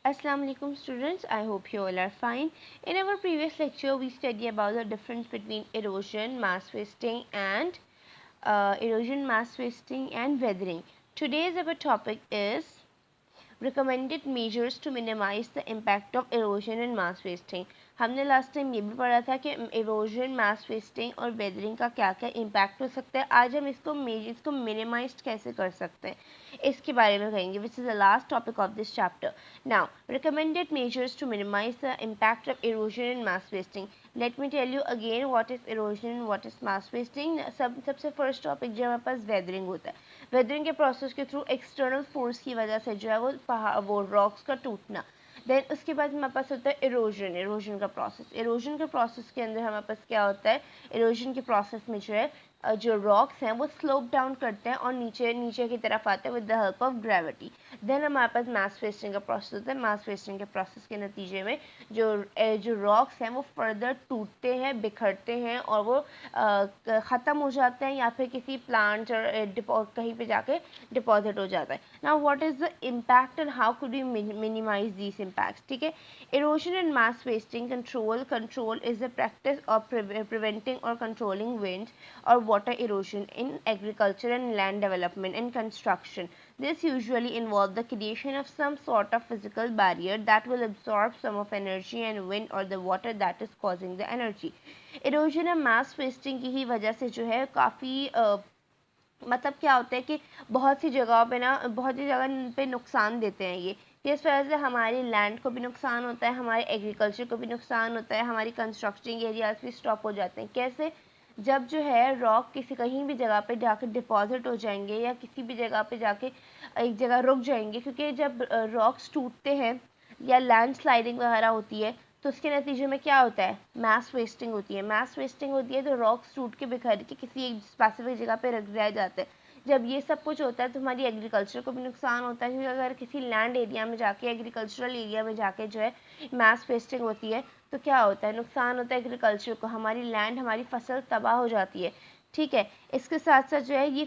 Assalamu alaikum students, I hope you all are fine. In our previous lecture we studied about the difference between erosion, mass wasting and weathering. Today's our topic is recommended measures to minimize the impact of erosion and mass wasting. हमने last time ये भी पढ़ा था कि erosion, mass wasting और weathering का क्या क्या impact हो सकता है. आज हम इसको minimize कैसे कर सकते हैं इसके बारे में कहेंगे, which is the last topic of this chapter. Now, recommended measures to minimize the impact of erosion and mass wasting. Let me tell you again what is erosion and what is mass wasting. सबसे first topic जो हमारे पास weathering होता है. Weathering के process के through external force की वजह से जो है वो रॉक्स का टूटना. देन उसके बाद हमारे पास होता है इरोजन का प्रोसेस. इरोजन के प्रोसेस के अंदर हमारे पास क्या होता है, इरोजन के प्रोसेस में जो है जो रॉक्स हैं वो स्लोप डाउन करते हैं और नीचे की तरफ आते हैं with the help of gravity. Then हमारे पास मास वेस्टिंग का प्रोसेस होता है. मास वेस्टिंग के प्रोसेस के नतीजे में जो रॉक्स हैं वो फर्दर टूटते हैं, बिखरते हैं और वो ख़त्म हो जाते हैं या फिर किसी प्लांट और कहीं पे जाके डिपॉजिट हो जाता है. Now what is the impact and how could you minimise these impacts. ठीक है, erosion and mass wasting control is the practice of preventing or controlling wind or water erosion in agriculture and land development and construction. This usually involves the creation of some sort of physical barrier that will absorb some of energy and wind or the water that is causing the energy. Erosion और mass wasting की ही वजह से जो है काफ़ी मतलब क्या होता है कि बहुत सी जगह पे नुकसान देते हैं ये. इस वजह से हमारी लैंड को भी नुकसान होता है, हमारे एग्रीकल्चर को भी नुकसान होता है, हमारी कंस्ट्रक्टिंग एरियाज भी स्टॉप हो जाते हैं. कैसे? जब जो है रॉक कहीं भी जगह पे जाकर डिपॉजिट हो जाएंगे या किसी भी जगह पे जाके एक जगह रुक जाएंगे, क्योंकि जब रॉक्स टूटते हैं या लैंड स्लाइडिंग वगैरह होती है तो उसके नतीजे में क्या होता है, मैस वेस्टिंग होती है. मैस वेस्टिंग होती है तो रॉक्स टूट के बिखर के किसी एक स्पेसिफिक जगह पे रह जाते हैं. जब ये सब कुछ होता है तो हमारी एग्रीकल्चर को भी नुकसान होता है, क्योंकि अगर किसी लैंड एरिया में जाके एग्रीकल्चरल एरिया में जाके जो है मैस वेस्टिंग होती है तो क्या होता है, नुकसान होता है एग्रीकल्चर को, हमारी लैंड हमारी फसल तबाह हो जाती है. ठीक है, इसके साथ साथ जो है ये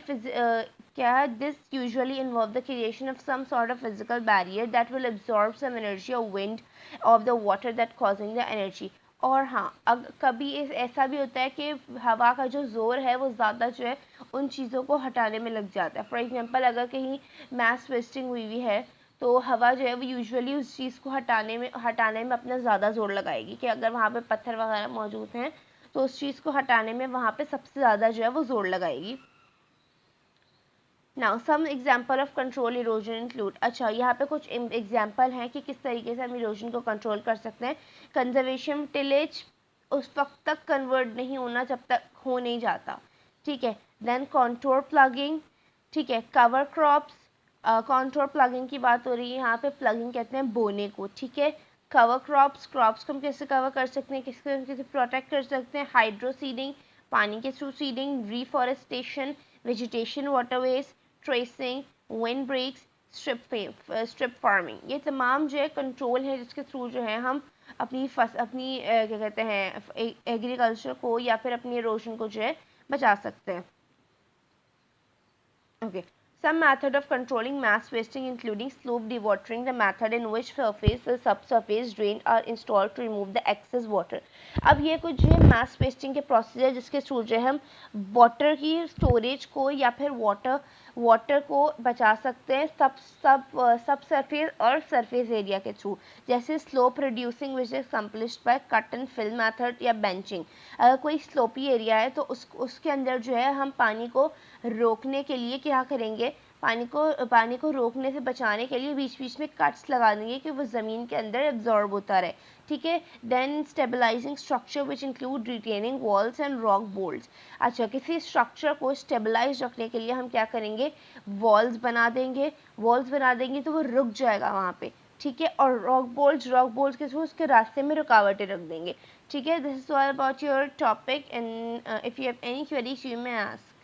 क्या this usually involve the creation of some sort of physical barrier that will absorb some energy or wind of the water that causing the energy. और हाँ, कभी ऐसा भी होता है कि हवा का जो ज़ोर है वो ज़्यादा जो है उन चीज़ों को हटाने में लग जाता है. फॉर एग्जांपल, अगर कहीं मैस वेस्टिंग हुई है तो हवा जो है वो यूजुअली उस चीज़ को हटाने में अपना ज़्यादा ज़ोर लगाएगी कि अगर वहाँ पे पत्थर वगैरह मौजूद हैं तो उस चीज़ को हटाने में वहाँ पे सबसे ज़्यादा जो है वो ज़ोर लगाएगी. Now some example of control erosion include. अच्छा, यहाँ पे कुछ एग्जाम्पल हैं कि किस तरीके से हम इरोजन को कंट्रोल कर सकते हैं. कंजर्वेशन टिलेज उस वक्त तक कन्वर्ट नहीं होना जब तक हो नहीं जाता. ठीक है. Then contour plugging. ठीक है. Cover crops. कॉन्टोर प्लगिंग की बात हो रही है यहाँ पे. प्लगिंग कहते हैं बोने को. ठीक है. कवर क्रॉप्स को हम कैसे कवर कर सकते हैं, कैसे प्रोटेक्ट कर सकते हैं. हाइड्रो सीडिंग, पानी के through seeding. Reforestation, vegetation waterways, terracing, wind breaks, strip farming. ये तमाम जो है कंट्रोल है जिसके थ्रू जो है हम अपनी क्या कहते हैं एग्रीकल्चर को या फिर अपनी इरोजन को जो है बचा सकते हैं. Okay. Some method of controlling mass wasting including slope dewatering, the method in which subsurface drain are installed to remove the excess water. अब ये कुछ जो है mass wasting के प्रोसेस है जिसके थ्रू जो है हम वाटर की स्टोरेज को या फिर वाटर को बचा सकते हैं सब सरफेस और सरफेस एरिया के थ्रू. जैसे slope reducing which is accomplished by cut and fill method या बेंचिंग. अगर कोई स्लोपी एरिया है तो उसके अंदर जो है हम पानी को रोकने के लिए क्या करेंगे, पानी को रोकने से बचाने के लिए बीच बीच में कट्स लगा देंगे कि वो ज़मीन के अंदर एब्जॉर्ब होता रहे. ठीक है. Then stabilising structure which include retaining walls and rock bolts. अच्छा, किसी स्ट्रक्चर को स्टेबलाइज रखने के लिए हम क्या करेंगे, वॉल्स बना देंगे तो वो रुक जाएगा वहाँ पे. ठीक है. और रॉक बोल्ट्स के थ्रू उसके रास्ते में रुकावटें रख देंगे. ठीक है. This is all about your topic and if you have any queries you may ask.